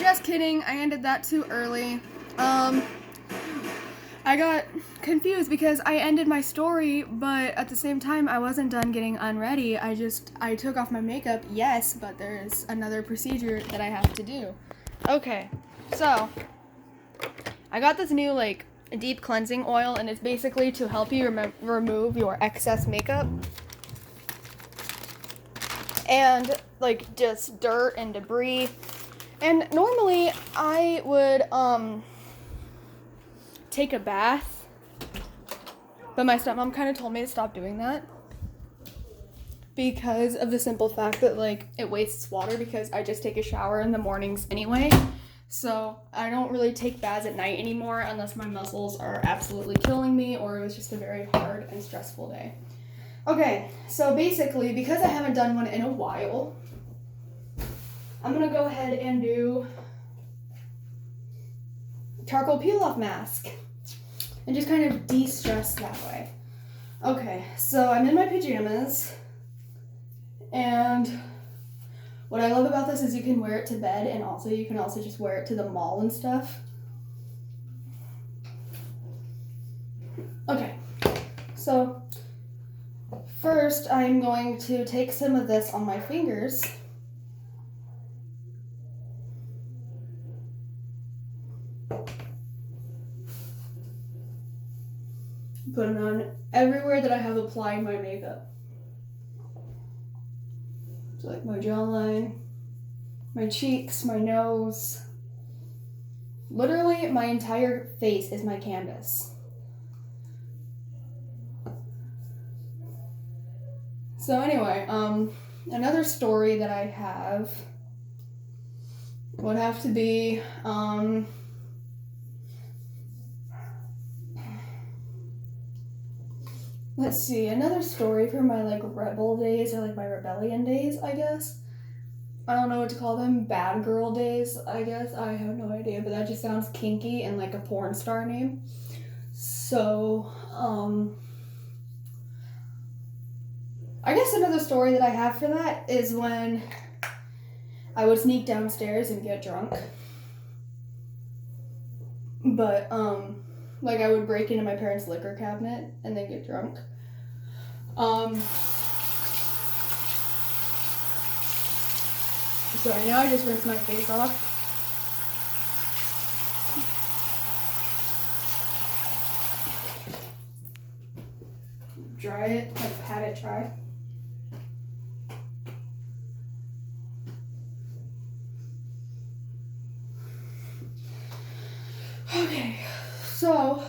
Just kidding, I ended that too early. I got confused because I ended my story, but at the same time I wasn't done getting unready. I took off my makeup, yes, but there's another procedure that I have to do. Okay, so I got this new deep cleansing oil, and it's basically to help you remove your excess makeup and just dirt and debris. And normally I would take a bath, but my stepmom kind of told me to stop doing that because of the simple fact that it wastes water, because I just take a shower in the mornings anyway. So I don't really take baths at night anymore unless my muscles are absolutely killing me or it was just a very hard and stressful day. Okay, so basically, because I haven't done one in a while, I'm gonna go ahead and do charcoal peel-off mask and just kind of de-stress that way. Okay, so I'm in my pajamas, and what I love about this is you can wear it to bed, and also you can also just wear it to the mall and stuff. Okay, so first I'm going to take some of this on my fingers. Put it on everywhere that I have applied my makeup. So my jawline, my cheeks, my nose. Literally my entire face is my canvas. So anyway, another story that I have would have to be, let's see, another story from my rebel days, or my rebellion days, I guess. I don't know what to call them, bad girl days, I guess. I have no idea, but that just sounds kinky and like a porn star name. So, I guess another story that I have for that is when I would sneak downstairs and get drunk. But, I would break into my parents' liquor cabinet and then get drunk. Sorry, now I just rinsed my face off. Dry it, pat it dry. Okay, so,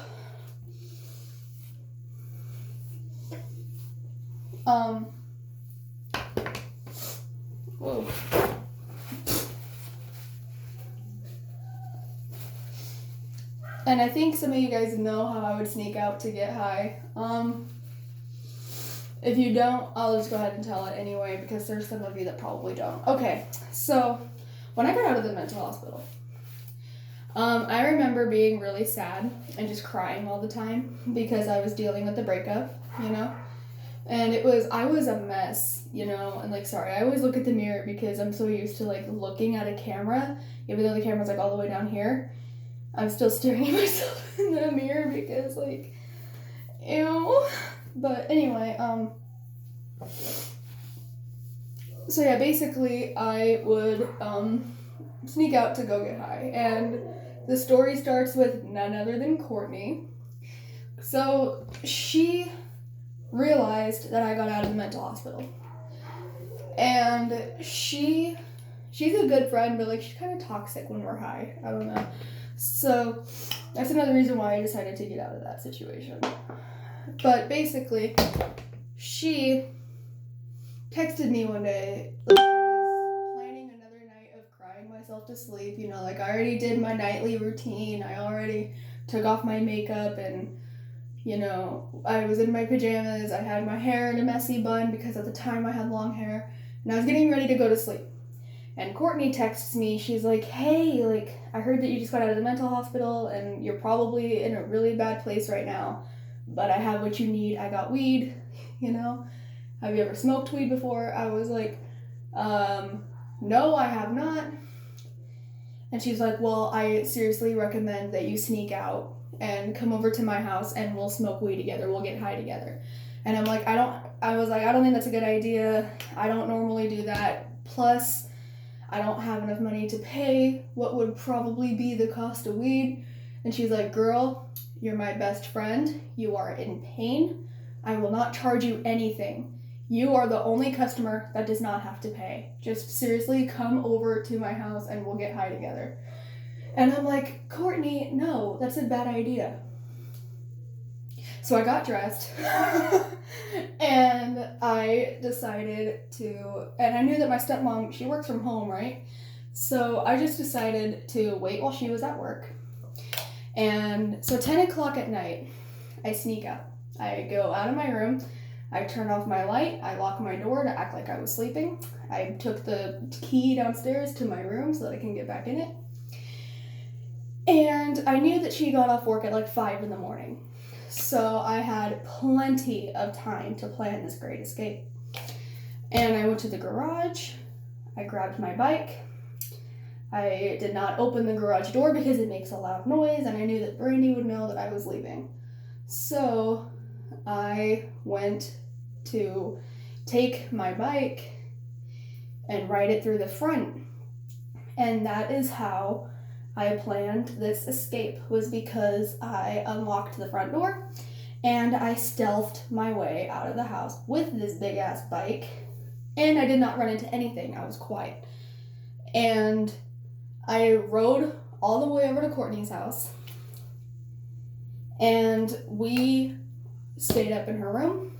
whoa. And I think some of you guys know how I would sneak out to get high. If you don't, I'll just go ahead and tell it anyway, because there's some of you that probably don't. Okay, so when I got out of the mental hospital, I remember being really sad and just crying all the time because I was dealing with the breakup, And I was a mess, and sorry, I always look at the mirror because I'm so used to looking at a camera, even though the camera's all the way down here. I'm still staring at myself in the mirror because ew. But anyway, so yeah, basically I would sneak out to go get high, and the story starts with none other than Courtney. So she realized that I got out of the mental hospital, and she's a good friend, but she's kind of toxic when we're high. I don't know. So that's another reason why I decided to get out of that situation. But basically, she texted me one day, planning another night of crying myself to sleep. I already did my nightly routine. I already took off my makeup, and I was in my pajamas. I had my hair in a messy bun because at the time I had long hair, and I was getting ready to go to sleep. And Courtney texts me, she's like, hey, I heard that you just got out of the mental hospital and you're probably in a really bad place right now, but I have what you need. I got weed, Have you ever smoked weed before? I was like, no, I have not. And she's like, well, I seriously recommend that you sneak out and come over to my house and we'll smoke weed together. We'll get high together. And I'm like, I don't think that's a good idea. I don't normally do that. Plus, I don't have enough money to pay what would probably be the cost of weed. And she's like, girl, you're my best friend. You are in pain. I will not charge you anything. You are the only customer that does not have to pay. Just seriously come over to my house and we'll get high together. And I'm like, Courtney, no, that's a bad idea. So I got dressed and I decided to, and I knew that my stepmom, she works from home, right? So I just decided to wait while she was at work. And so 10 o'clock at night, I sneak out. I go out of my room, I turn off my light, I lock my door to act like I was sleeping. I took the key downstairs to my room so that I can get back in it. And I knew that she got off work at like 5 in the morning. So I had plenty of time to plan this great escape. And I went to the garage, I grabbed my bike. I did not open the garage door because it makes a loud noise and I knew that Brandy would know that I was leaving. So I went to take my bike and ride it through the front. And that is how I planned this escape, was because I unlocked the front door and I stealthed my way out of the house with this big ass bike. And I did not run into anything. I was quiet. And I rode all the way over to Courtney's house. And we stayed up in her room.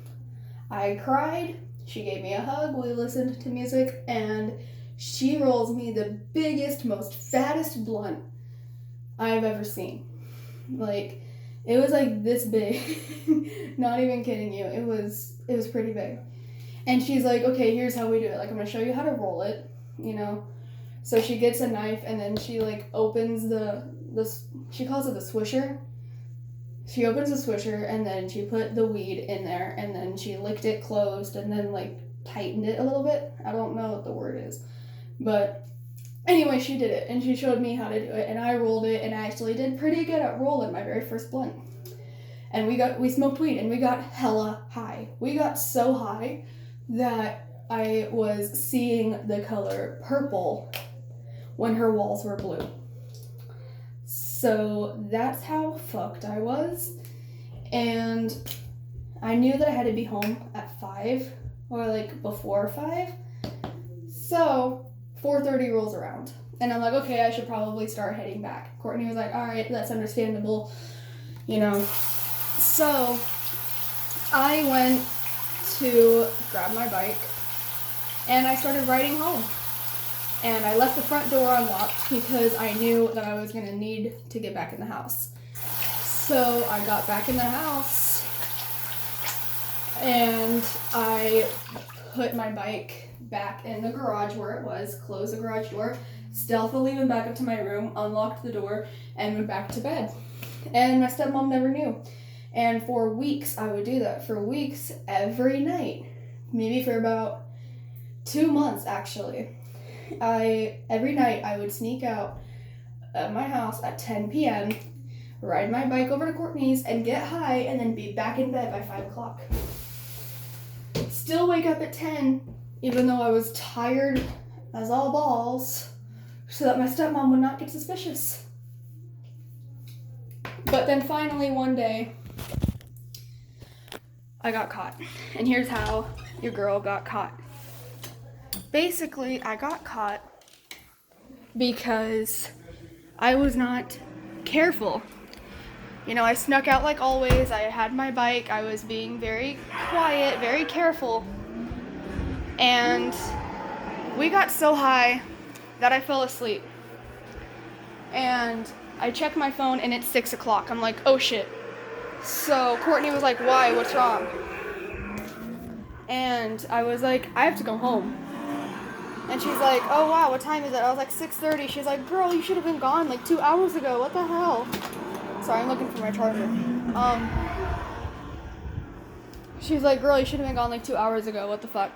I cried. She gave me a hug. We listened to music. And she rolls me the biggest, most fattest blunt I've ever seen. Like, it was like this big. Not even kidding you. It was pretty big. And she's like, okay, here's how we do it. Like, I'm going to show you how to roll it, you know. So she gets a knife and then she like opens she calls it the swisher. She opens the swisher and then she put the weed in there and then she licked it closed and then like tightened it a little bit. I don't know what the word is. But anyway, she did it and she showed me how to do it and I rolled it and I actually did pretty good at rolling my very first blunt. And we smoked weed and we got hella high. We got so high that I was seeing the color purple when her walls were blue. So that's how fucked I was. And I knew that I had to be home at 5 or like before 5. So 4:30 rolls around. And I'm like, okay, I should probably start heading back. Courtney was like, all right, that's understandable, you know. So I went to grab my bike and I started riding home. And I left the front door unlocked because I knew that I was going to need to get back in the house. So I got back in the house and I put my bike back in the garage where it was, closed the garage door, stealthily went back up to my room, unlocked the door, and went back to bed. And my stepmom never knew. And for weeks, I would do that. For weeks, every night. Maybe for about 2 months, actually. Every night I would sneak out of my house at 10 p.m., ride my bike over to Courtney's and get high and then be back in bed by 5 o'clock. Still wake up at 10, even though I was tired as all balls, so that my stepmom would not get suspicious. But then finally one day, I got caught. And here's how your girl got caught. Basically, I got caught because I was not careful. You know, I snuck out like always. I had my bike. I was being very quiet, very careful. And we got so high that I fell asleep. And I checked my phone and it's 6 o'clock. I'm like, oh shit. So Courtney was like, why? What's wrong? And I was like, I have to go home. And she's like, oh wow, what time is it? I was like, 6:30. She's like, girl, you should have been gone like 2 hours ago. What the hell? Sorry, I'm looking for my charger. She's like, girl, you should have been gone like 2 hours ago. What the fuck?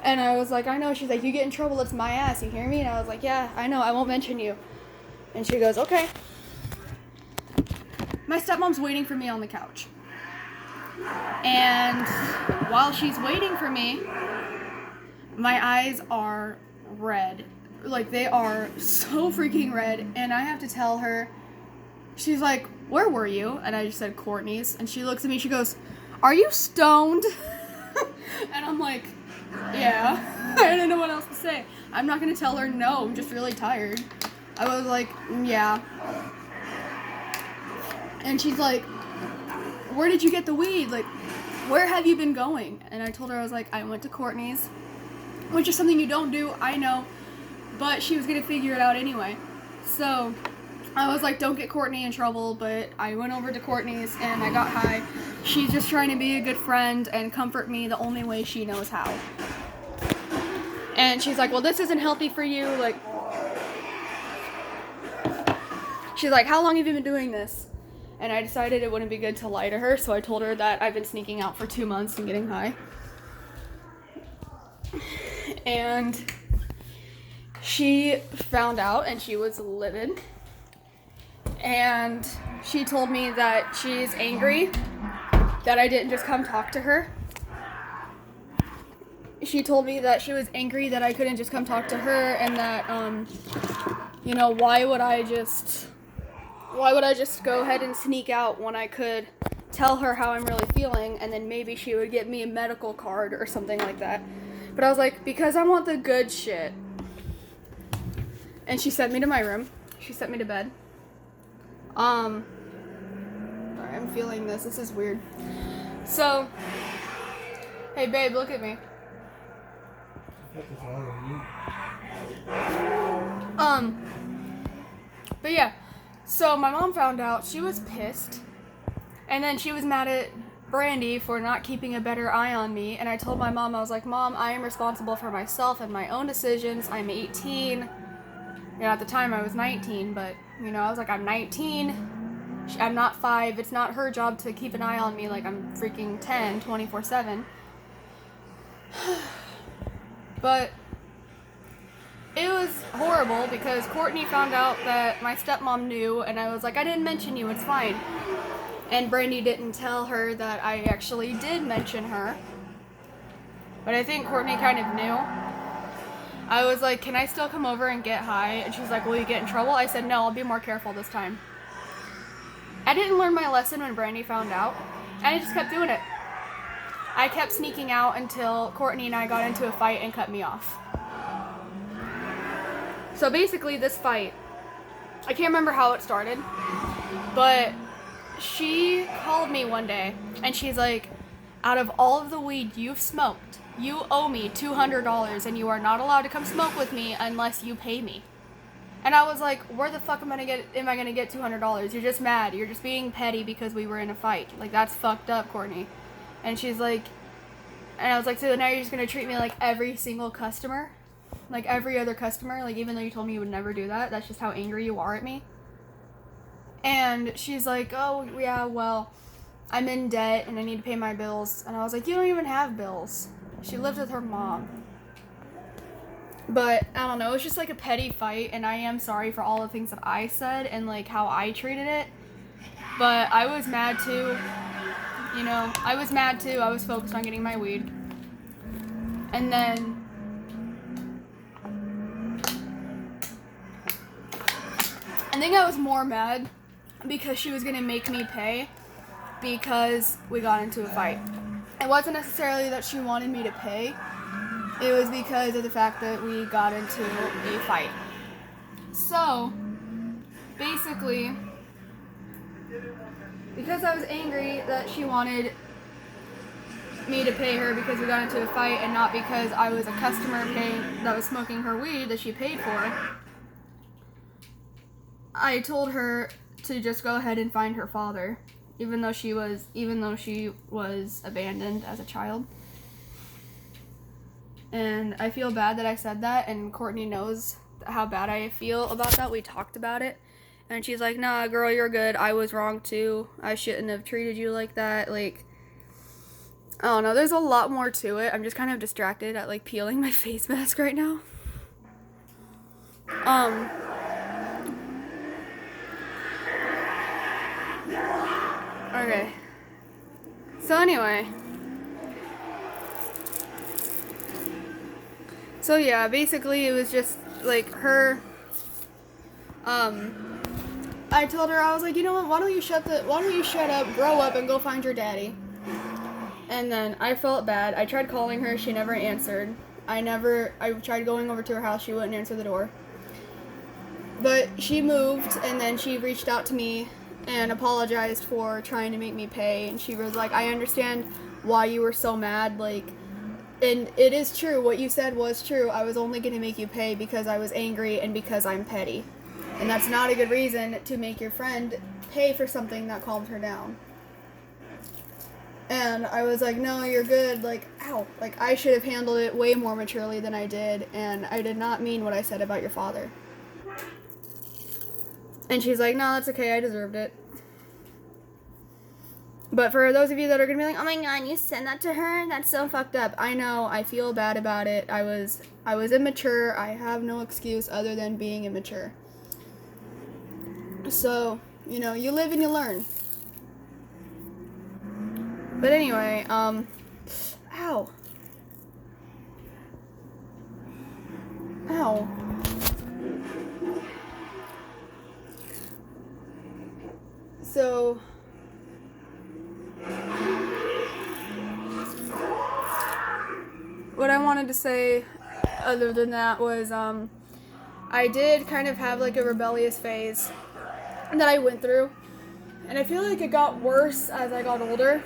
And I was like, I know. She's like, you get in trouble, it's my ass. You hear me? And I was like, yeah, I know. I won't mention you. And she goes, okay. My stepmom's waiting for me on the couch. And while she's waiting for me, my eyes are red. Like, they are so freaking red. And I have to tell her, she's like, where were you? And I just said, Courtney's. And she looks at me, she goes, are you stoned? And I'm like, yeah. I didn't know what else to say. I'm not going to tell her no, I'm just really tired. I was like, yeah. And she's like, where did you get the weed? Like, where have you been going? And I told her, I was like, I went to Courtney's, which is something you don't do, I know, but she was going to figure it out anyway. So I was like, don't get Courtney in trouble, but I went over to Courtney's and I got high. She's just trying to be a good friend and comfort me the only way she knows how. And she's like, well, this isn't healthy for you. Like, she's like, how long have you been doing this? And I decided it wouldn't be good to lie to her, so I told her that I've been sneaking out for 2 months and getting high. And she found out and she was livid. And she told me that she's angry that I didn't just come talk to her. She told me that she was angry that I couldn't just come talk to her, and that, you know, why would I just go ahead and sneak out when I could tell her how I'm really feeling, and then maybe she would get me a medical card or something like that. But I was like, because I want the good shit. And she sent me to my room. She sent me to bed. Sorry, I'm feeling this. This is weird. So, hey babe, look at me. But yeah, so my mom found out. She was pissed, and then she was mad at Brandy for not keeping a better eye on me. And I told my mom, I was like, Mom, I am responsible for myself and my own decisions. I'm 18. You know, at the time I was 19, but you know, I was like, I'm 19. I'm not 5. It's not her job to keep an eye on me like I'm freaking 10, 24/7. But it was horrible because Courtney found out that my stepmom knew, and I was like, I didn't mention you, it's fine. And Brandy didn't tell her that I actually did mention her. But I think Courtney kind of knew. I was like, can I still come over and get high? And she's like, will you get in trouble? I said, no, I'll be more careful this time. I didn't learn my lesson when Brandy found out, and I just kept doing it. I kept sneaking out until Courtney and I got into a fight and cut me off. So basically this fight, I can't remember how it started, but she called me one day and she's like, out of all of the weed you've smoked, you owe me $200 and you are not allowed to come smoke with me unless you pay me. And I was like, where the fuck am I gonna get $200? You're just mad. You're just being petty because we were in a fight. Like, that's fucked up, Courtney. And she's like, and I was like, so now you're just gonna treat me like every single customer? Like every other customer? Like, even though you told me you would never do that, that's just how angry you are at me? And she's like, oh, yeah, well, I'm in debt and I need to pay my bills. And I was like, you don't even have bills. She lives with her mom. But, I don't know, it's just like a petty fight, and I am sorry for all the things that I said and, like, how I treated it. But I was mad, too. You know, I was mad, too. I was focused on getting my weed. And then I think I was more mad because she was going to make me pay because we got into a fight. It wasn't necessarily that she wanted me to pay. It was because of the fact that we got into a fight. So, basically, because I was angry that she wanted me to pay her because we got into a fight and not because I was a customer that was smoking her weed that she paid for, I told her to just go ahead and find her father, even though she was abandoned as a child. And I feel bad that I said that, and Courtney knows how bad I feel about that. We talked about it, and she's like, nah, girl, you're good. I was wrong, too. I shouldn't have treated you like that. Like, I don't know. There's a lot more to it. I'm just kind of distracted at, like, peeling my face mask right now. Okay. So anyway. So yeah, basically it was just like her. I told her, I was like, you know what? Why don't you shut up, grow up, and go find your daddy. And then I felt bad. I tried calling her. She never answered. I tried going over to her house. She wouldn't answer the door. But she moved, and then she reached out to me and apologized for trying to make me pay. And she was like, I understand why you were so mad. Like, and it is true. What you said was true. I was only going to make you pay because I was angry and because I'm petty. And that's not a good reason to make your friend pay for something that calmed her down. And I was like, no, you're good. Like, ow. Like, I should have handled it way more maturely than I did. And I did not mean what I said about your father. And she's like, no, that's okay. I deserved it. But for those of you that are going to be like, oh my god, you said that to her? That's so fucked up. I know. I feel bad about it. I was immature. I have no excuse other than being immature. So, you know, you live and you learn. But anyway, ow. Ow. So, what I wanted to say other than that was, I did kind of have like a rebellious phase that I went through. And I feel like it got worse as I got older.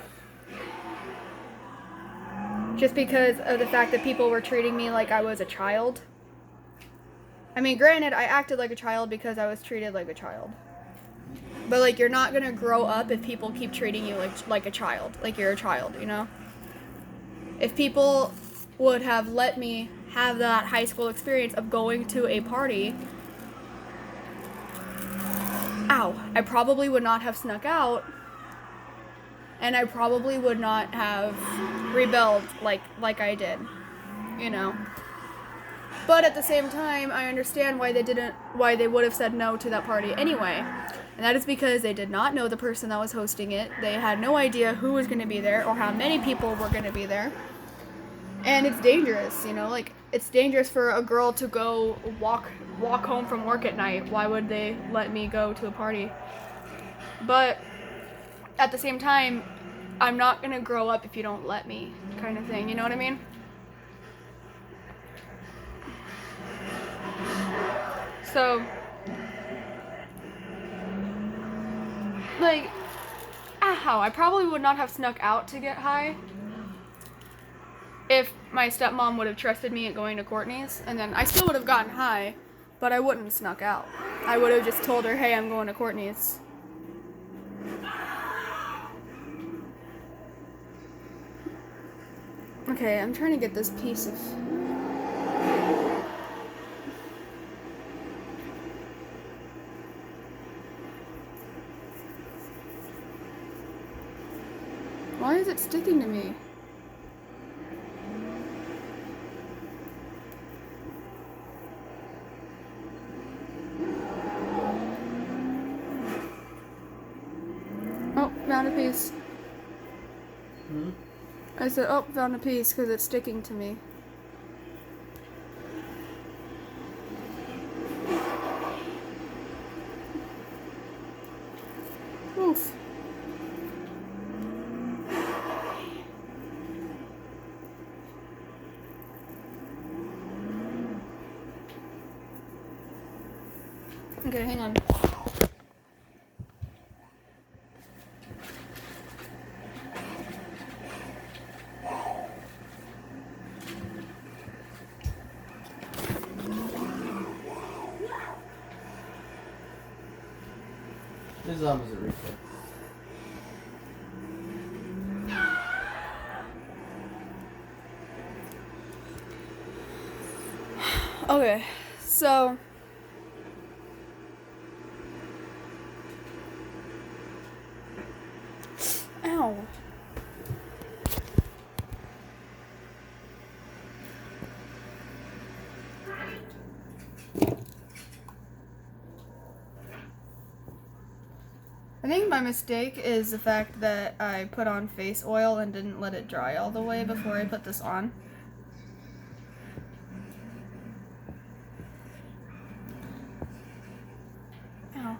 Just because of the fact that people were treating me like I was a child. I mean, granted, I acted like a child because I was treated like a child. But, like, you're not gonna grow up if people keep treating you like a child. Like you're a child, you know? If people would have let me have that high school experience of going to a party, I probably would not have snuck out. And I probably would not have rebelled like I did, you know? But at the same time, I understand why they would have said no to that party anyway. And that is because they did not know the person that was hosting it. They had no idea who was going to be there or how many people were going to be there. And it's dangerous, you know, like, it's dangerous for a girl to go walk home from work at night. Why would they let me go to a party? But at the same time, I'm not going to grow up if you don't let me, kind of thing, you know what I mean? So, like, I probably would not have snuck out to get high if my stepmom would have trusted me at going to Courtney's, and then I still would have gotten high, but I wouldn't have snuck out. I would have just told her, hey, I'm going to Courtney's. Okay, I'm trying to get this piece of... Why is it sticking to me? Oh, found a piece. I said, oh, found a piece because it's sticking to me. Oof. Okay, hang on. This is opposite reflex. Okay, so... Ow. I think my mistake is the fact that I put on face oil and didn't let it dry all the way before I put this on. Ow.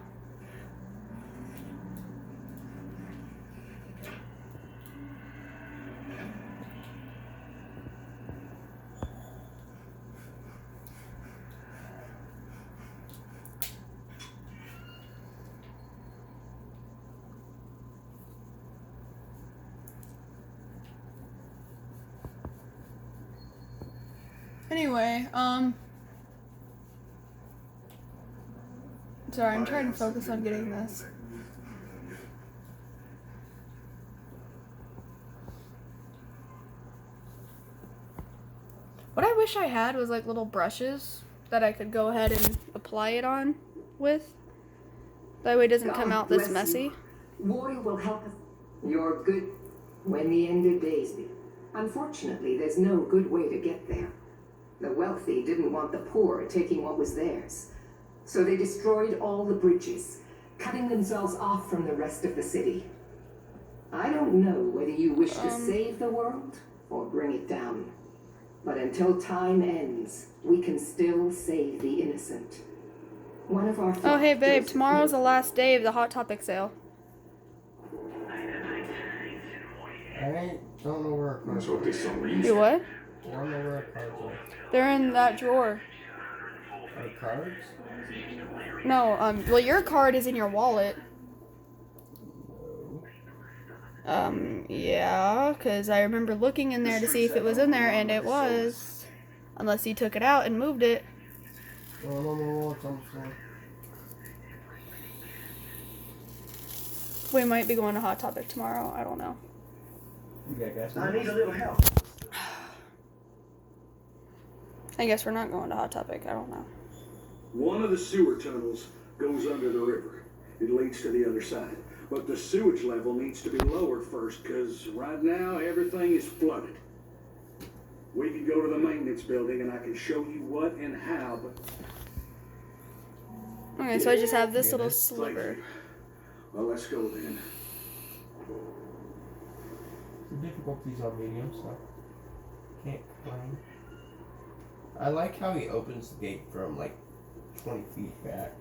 Anyway, sorry, I'm trying to focus on getting this. What I wish I had was like little brushes that I could go ahead and apply it on with. That way it doesn't come out this messy. War will help us. You're good when the end of days be. Unfortunately, there's no good way to get there. The wealthy didn't want the poor taking what was theirs. So they destroyed all the bridges, cutting themselves off from the rest of the city. I don't know whether you wish to save the world or bring it down. But until time ends, we can still save the innocent. One of our Oh, hey babe, tomorrow's the last day of the Hot Topic sale. I don't know where our cards are. You what? I don't know where our cards are. They're in that drawer. Our cards? No, well your card is in your wallet. Yeah, because I remember looking in there to see if it was in there, and it was. Unless you took it out and moved it. Well, I don't know what's on the floor. We might be going to Hot Topic tomorrow, I don't know. You got gas? I need a little help. I guess we're not going to Hot Topic, I don't know. One of the sewer tunnels goes under the river. It leads to the other side. But the sewage level needs to be lowered first, because right now everything is flooded. We can go to the maintenance building and I can show you what and how, but... Okay, so I just have this little Thank sliver. you. Well, let's go then. The difficulties on medium, so can't complain. I like how he opens the gate from like 20 feet back.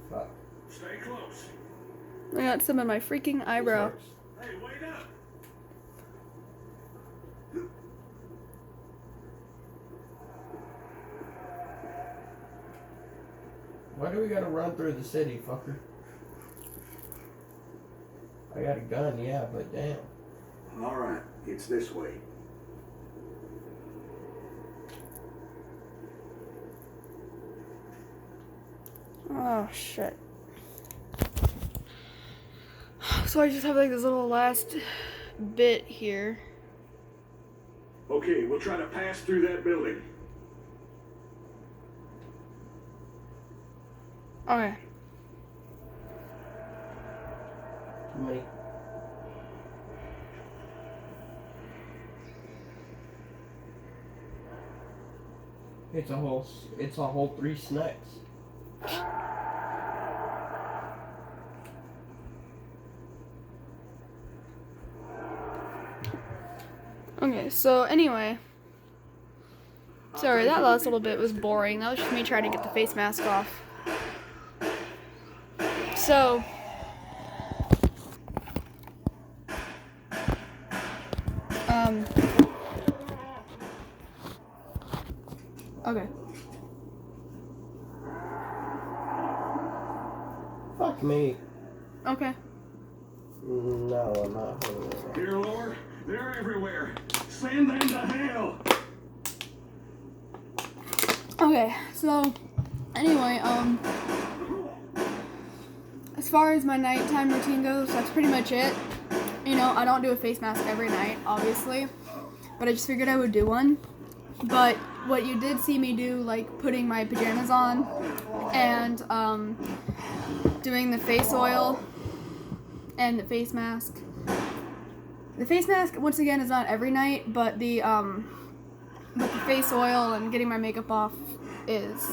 Fuck. Stay close. I got some in my freaking eyebrow. Hey, wait up! Why do we gotta run through the city, fucker? I got a gun, yeah, but damn. All right, it's this way. Oh, shit. So I just have like this little last bit here. Okay, we'll try to pass through that building. Okay. Money. It's a whole 3 snacks. Okay, so anyway. Sorry, that last little bit was boring. That was just me trying to get the face mask off. So. Okay. Fuck me. Okay. No, I'm not holding it. Dear Lord, they're everywhere. Send them to hell. Okay, so anyway, as far as my nighttime routine goes, that's pretty much it. You know, I don't do a face mask every night, obviously, but I just figured I would do one. But what you did see me do, like putting my pajamas on and doing the face oil and the face mask. The face mask, once again, is not every night, but the but the face oil and getting my makeup off is.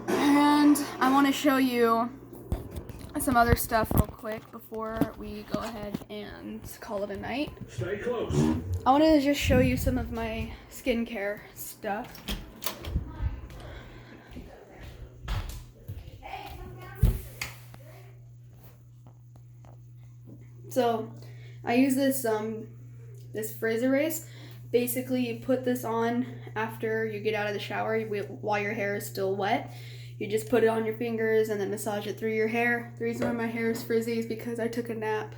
And I want to show you some other stuff real quick before we go ahead and call it a night. Stay close. I want to just show you some of my skincare stuff. So, I use this frizz erase. Basically, you put this on after you get out of the shower while your hair is still wet. You just put it on your fingers and then massage it through your hair. The reason why my hair is frizzy is because I took a nap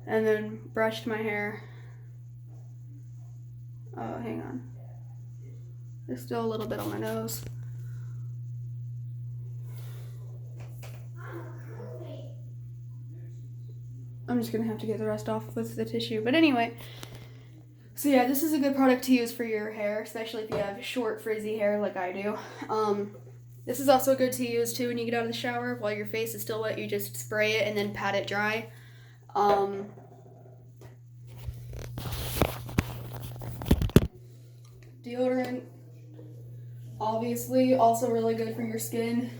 and then brushed my hair. Oh, hang on. There's still a little bit on my nose. I'm just gonna have to get the rest off with the tissue. But anyway, so yeah, this is a good product to use for your hair, especially if you have short frizzy hair like I do. This is also good to use too when you get out of the shower. While your face is still wet, you just spray it and then pat it dry. Deodorant, obviously, also really good for your skin.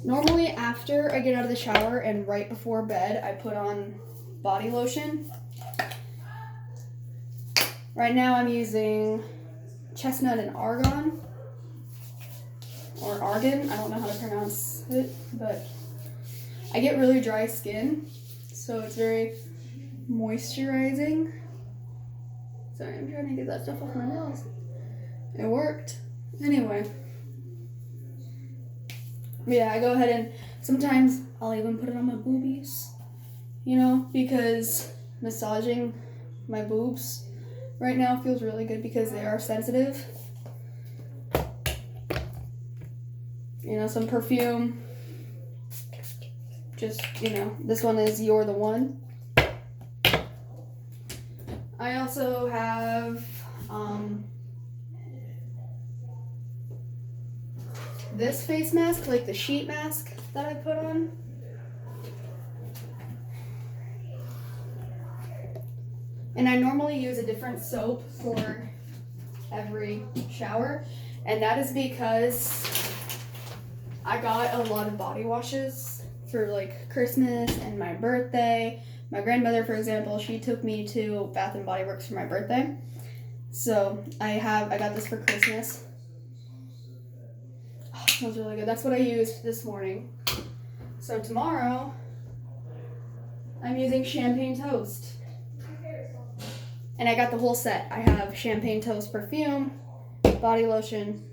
Normally after I get out of the shower and right before bed, I put on body lotion. Right now I'm using chestnut and argan, or argan, I don't know how to pronounce it, but I get really dry skin, so it's very moisturizing. Sorry, I'm trying to get that stuff off my nails. It worked. Anyway. Yeah, I go ahead and sometimes I'll even put it on my boobies, you know, because massaging my boobs right now feels really good because they are sensitive. You know, some perfume. Just, you know, this one is You're the One. I also have this face mask, like the sheet mask that I put on. And I normally use a different soap for every shower, and that is because I got a lot of body washes for like Christmas and my birthday. My grandmother, for example, she took me to Bath and Body Works for my birthday. So I got this for Christmas. Oh, it smells really good. That's what I used this morning. So tomorrow, I'm using Champagne Toast. And I got the whole set. I have Champagne Toast perfume, body lotion,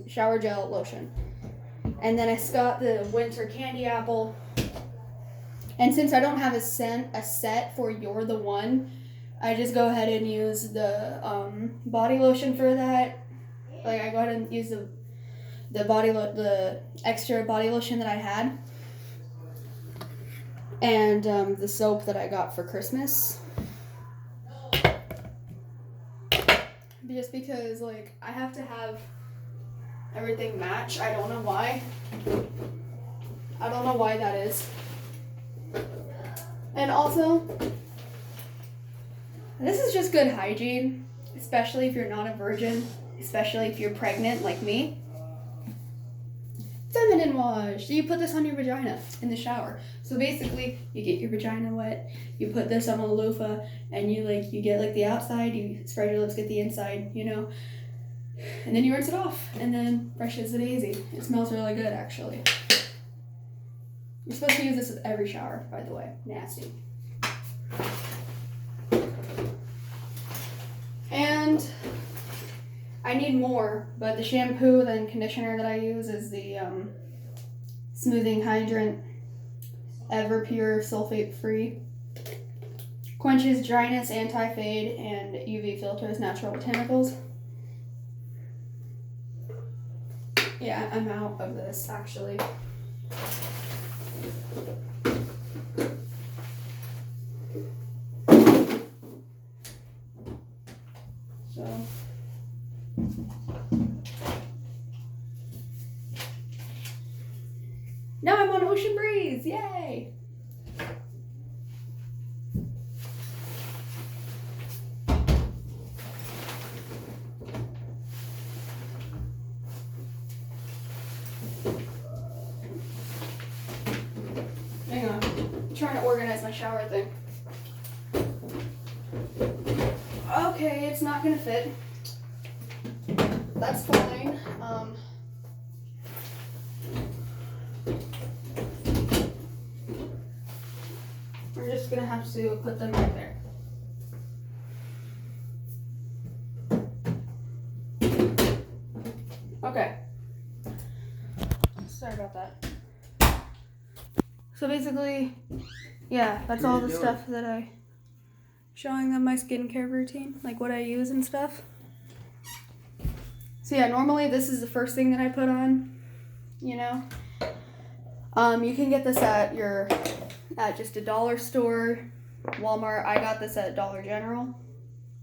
shower gel lotion. And then I got the winter candy apple. And since I don't have a set for You're the One, I just go ahead and use the body lotion for that. Like I go ahead and use the extra body lotion that I had, and the soap that I got for Christmas. Just because like I have to have everything match. I don't know why. I don't know why that is. And also, this is just good hygiene, especially if you're not a virgin, especially if you're pregnant like me. Feminine wash. You put this on your vagina in the shower. So basically, you get your vagina wet, you put this on a loofah, and you get like the outside, you spread your lips, get the inside, you know, and then you rinse it off, and then fresh as a daisy. It smells really good, actually. You're supposed to use this with every shower, by the way. Nasty. And I need more, but the shampoo and conditioner that I use is the Smoothing Hydrant Everpure Sulfate Free. Quenches dryness, anti-fade, and UV filters natural botanicals. Yeah, I'm out of this, actually. So now I'm on Ocean Breeze, yay! trying to organize my shower thing. Okay, it's not gonna fit. That's fine. We're just gonna have to put them right there. Okay. Sorry about that. So basically, yeah, that's all the stuff that I... Showing them my skincare routine, like what I use and stuff. So yeah, normally this is the first thing that I put on, you know. You can get this at just a dollar store, Walmart. I got this at Dollar General.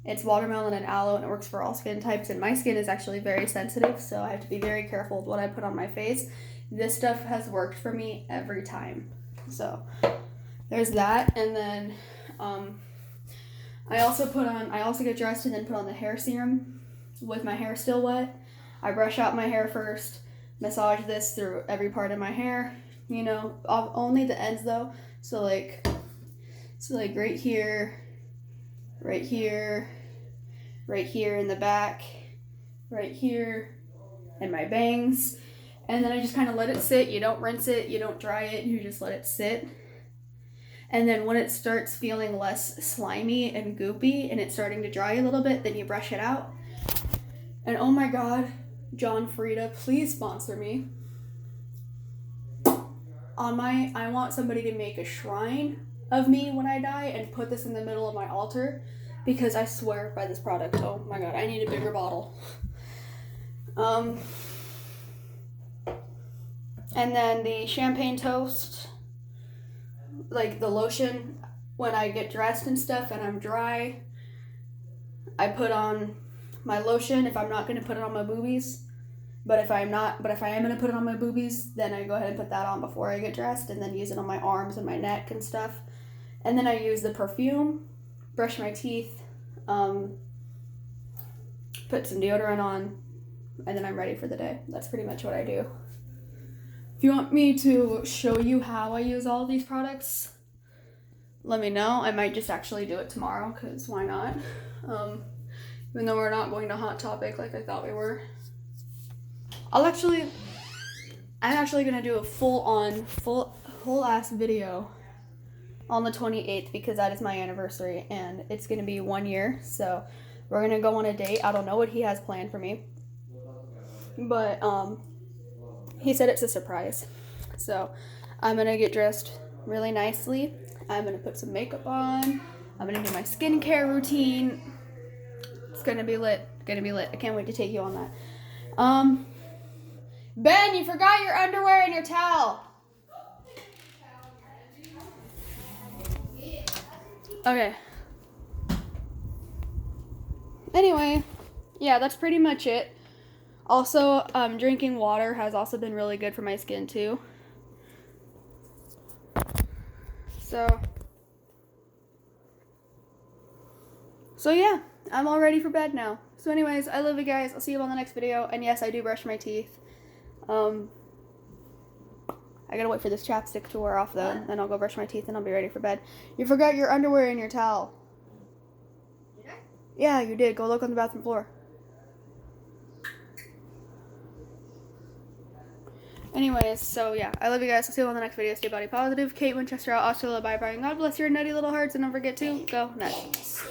It's watermelon and aloe, and it works for all skin types. And my skin is actually very sensitive, so I have to be very careful with what I put on my face. This stuff has worked for me every time. So there's that, and then I also get dressed and then put on the hair serum with my hair still wet. I brush out my hair first, massage this through every part of my hair, you know, only the ends though. So like right here, right here, right here in the back, right here, and my bangs. And then I just kind of let it sit. You don't rinse it, you don't dry it, you just let it sit. And then when it starts feeling less slimy and goopy and it's starting to dry a little bit, then you brush it out. And oh my God, John Frieda, please sponsor me. I want somebody to make a shrine of me when I die and put this in the middle of my altar, because I swear by this product. Oh my God, I need a bigger bottle. And then the champagne toast, like the lotion, when I get dressed and stuff and I'm dry, I put on my lotion if I'm not going to put it on my boobies. But if I am going to put it on my boobies, then I go ahead and put that on before I get dressed, and then use it on my arms and my neck and stuff. And then I use the perfume, brush my teeth, put some deodorant on, and then I'm ready for the day. That's pretty much what I do. If you want me to show you how I use all these products, let me know. I might just actually do it tomorrow, because why not? Even though we're not going to Hot Topic like I thought we were. I'm actually going to do a whole ass video on the 28th, because that is my anniversary, and it's going to be 1 year. So we're going to go on a date. I don't know what he has planned for me, but he said it's a surprise. So I'm going to get dressed really nicely. I'm going to put some makeup on. I'm going to do my skincare routine. It's going to be lit. I can't wait to take you on that. Ben, you forgot your underwear and your towel. Okay. Anyway, yeah, that's pretty much it. Also, drinking water has also been really good for my skin too. So yeah, I'm all ready for bed now. So anyways, I love you guys. I'll see you on the next video. And yes, I do brush my teeth. I gotta wait for this chapstick to wear off though. Then I'll go brush my teeth and I'll be ready for bed. You forgot your underwear and your towel. Did I? Yeah, you did. Go look on the bathroom floor. Anyways, so yeah, I love you guys. I'll see you on the next video. Stay body positive. Kate Winchester out. Australia. Bye, Brian. God bless your nutty little hearts. And don't forget to go nuts.